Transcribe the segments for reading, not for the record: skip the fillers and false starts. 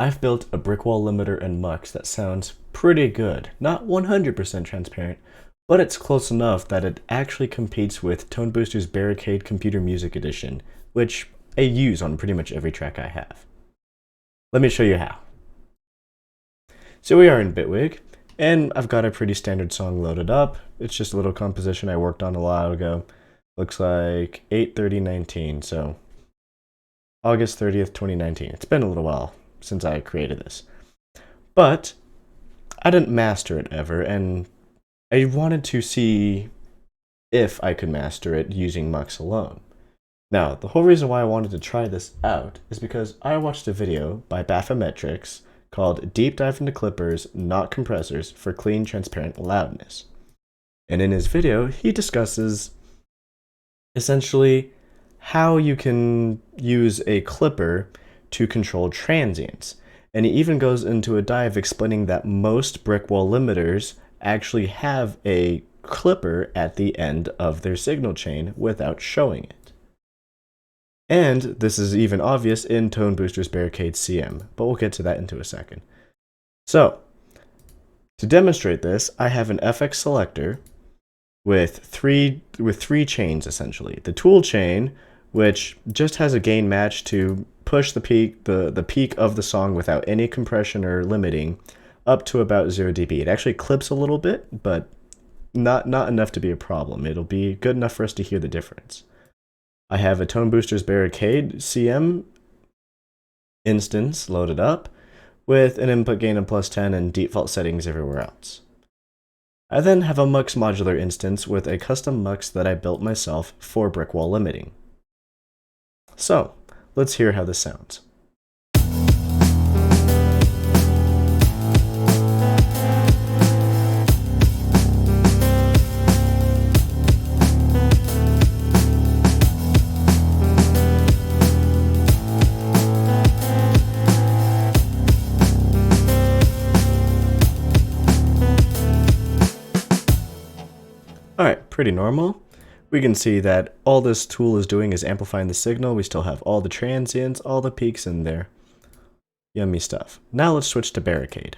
I've built a Brickwall limiter in MUX that sounds pretty good. Not 100% transparent, but it's close enough that it actually competes with Tone Booster's Barricade Computer Music Edition, which I use on pretty much every track I have. Let me show you how. So we are in Bitwig, and I've got a pretty standard song loaded up. It's just a little composition I worked on a while ago. Looks like 8/30/19, so August 30th, 2019. It's been a little while since I created this. But I didn't master it ever, and I wanted to see if I could master it using MUX alone. Now, the whole reason why I wanted to try this out is because I watched a video by Bathymetrics called Deep Dive into Clippers, Not Compressors for Clean Transparent Loudness. And in his video, he discusses essentially how you can use a clipper to control transients. And he even goes into a dive explaining that most Brickwall limiters actually have a clipper at the end of their signal chain without showing it. And this is even obvious in Tone Booster's Barricade CM, but we'll get to that into a second. So, to demonstrate this, I have an FX selector with three chains essentially. The tool chain, which just has a gain match to push the peak of the song without any compression or limiting up to about 0 dB. It actually clips a little bit, but not enough to be a problem. It'll be good enough for us to hear the difference. I have a Tone Booster's Barricade CM instance loaded up with an input gain of +10 and default settings everywhere else. I then have a MUX modular instance with a custom MUX that I built myself for Brickwall limiting. So, let's hear how this sounds. Alright, pretty normal. We can see that all this tool is doing is amplifying the signal. We still have all the transients, all the peaks in there. Yummy stuff. Now let's switch to Barricade.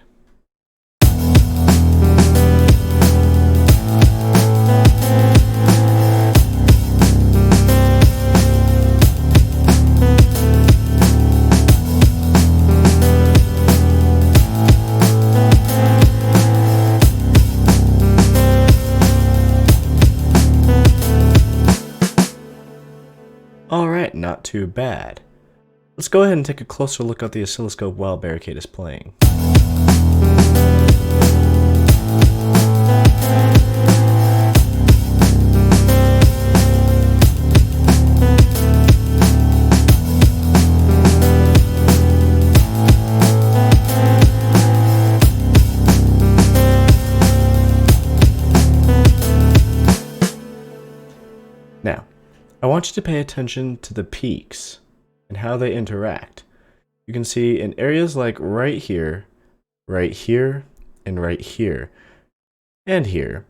Alright, not too bad. Let's go ahead and take a closer look at the oscilloscope while Barricade is playing. Now, I want you to pay attention to the peaks and how they interact. You can see in areas like right here, and right here, and here,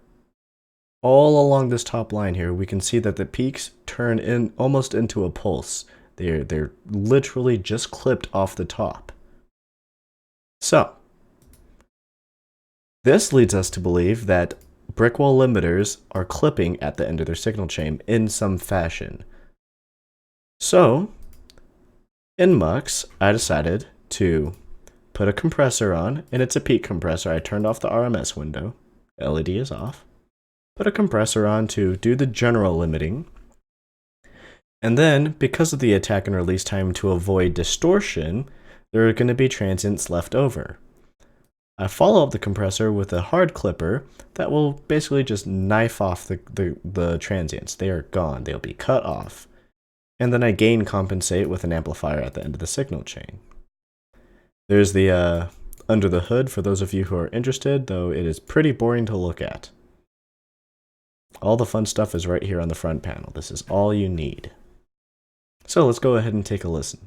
all along this top line here, we can see that the peaks turn in almost into a pulse. They're literally just clipped off the top. So, this leads us to believe that Brickwall limiters are clipping at the end of their signal chain in some fashion. So, in MUX, I decided to put a compressor on, and it's a peak compressor. I turned off the RMS window. LED is off. Put a compressor on to do the general limiting. And then, because of the attack and release time to avoid distortion, there are going to be transients left over. I follow up the compressor with a hard clipper that will basically just knife off the transients. They are gone. They'll be cut off. And then I gain compensate with an amplifier at the end of the signal chain. There's the under the hood for those of you who are interested, though it is pretty boring to look at. All the fun stuff is right here on the front panel. This is all you need. So let's go ahead and take a listen.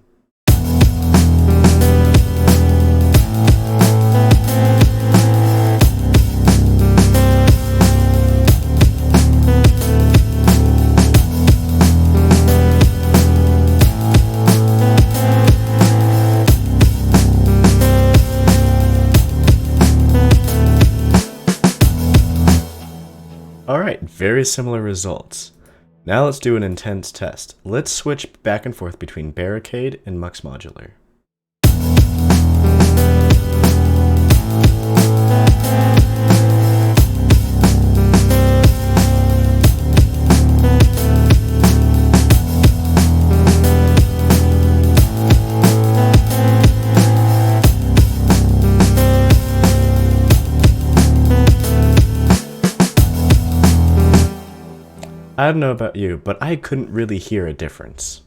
very similar results. Now let's do an intense test. Let's switch back and forth between Barricade and MUX Modular. I don't know about you, but I couldn't really hear a difference.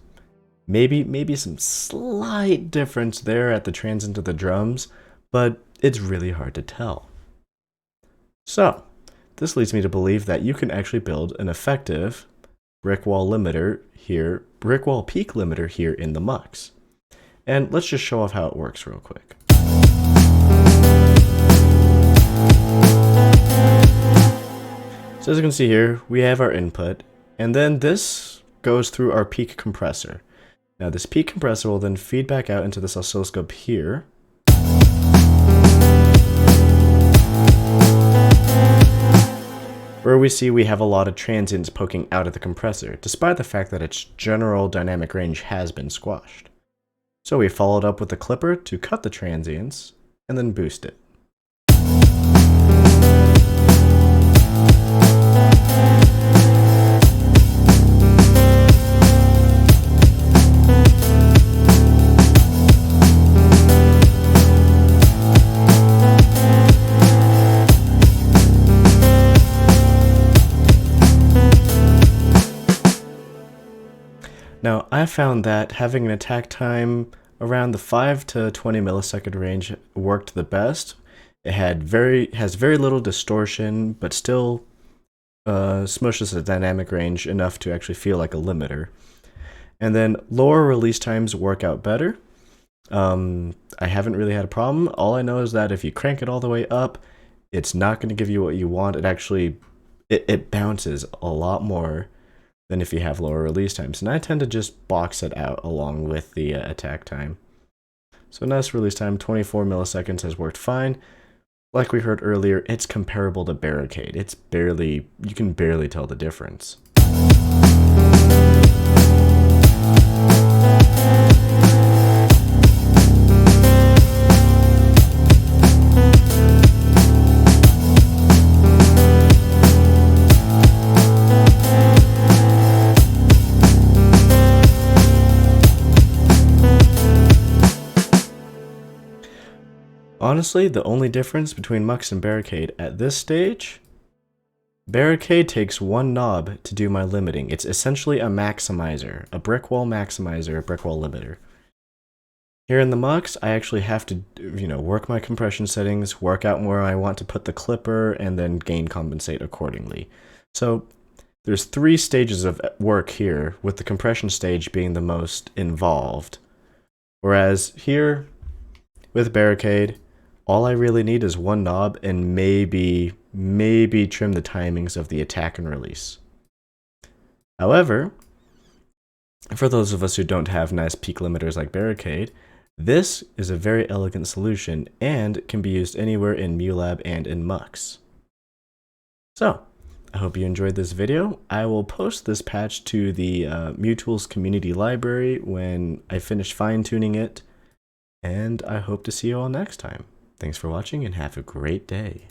Maybe some slight difference there at the transient of the drums, but it's really hard to tell. So, this leads me to believe that you can actually build an effective Brickwall peak limiter here in the MUX. And let's just show off how it works real quick. So as you can see here, we have our input, and then this goes through our peak compressor. Now this peak compressor will then feed back out into this oscilloscope here. Where we see we have a lot of transients poking out of the compressor, despite the fact that its general dynamic range has been squashed. So we followed up with the clipper to cut the transients, and then boost it. Now, I found that having an attack time around the 5 to 20 millisecond range worked the best. It has very little distortion, but still smushes the dynamic range enough to actually feel like a limiter. And then lower release times work out better. I haven't really had a problem. All I know is that if you crank it all the way up, it's not going to give you what you want. It actually, it bounces a lot more than if you have lower release times. And I tend to just box it out along with the attack time. So nice release time, 24 milliseconds has worked fine. Like we heard earlier, it's comparable to Barricade. You can barely tell the difference. Honestly, the only difference between MUX and Barricade at this stage, Barricade takes one knob to do my limiting. It's essentially a maximizer, a Brickwall maximizer, a Brickwall limiter. Here in the MUX, I actually have to, work my compression settings, work out where I want to put the clipper, and then gain compensate accordingly. So there's 3 stages of work here, with the compression stage being the most involved. Whereas here, with Barricade, all I really need is one knob and maybe trim the timings of the attack and release. However, for those of us who don't have nice peak limiters like Barricade, this is a very elegant solution and can be used anywhere in MULab and in MUX. So, I hope you enjoyed this video. I will post this patch to the MuTools community library when I finish fine-tuning it, and I hope to see you all next time. Thanks for watching and have a great day.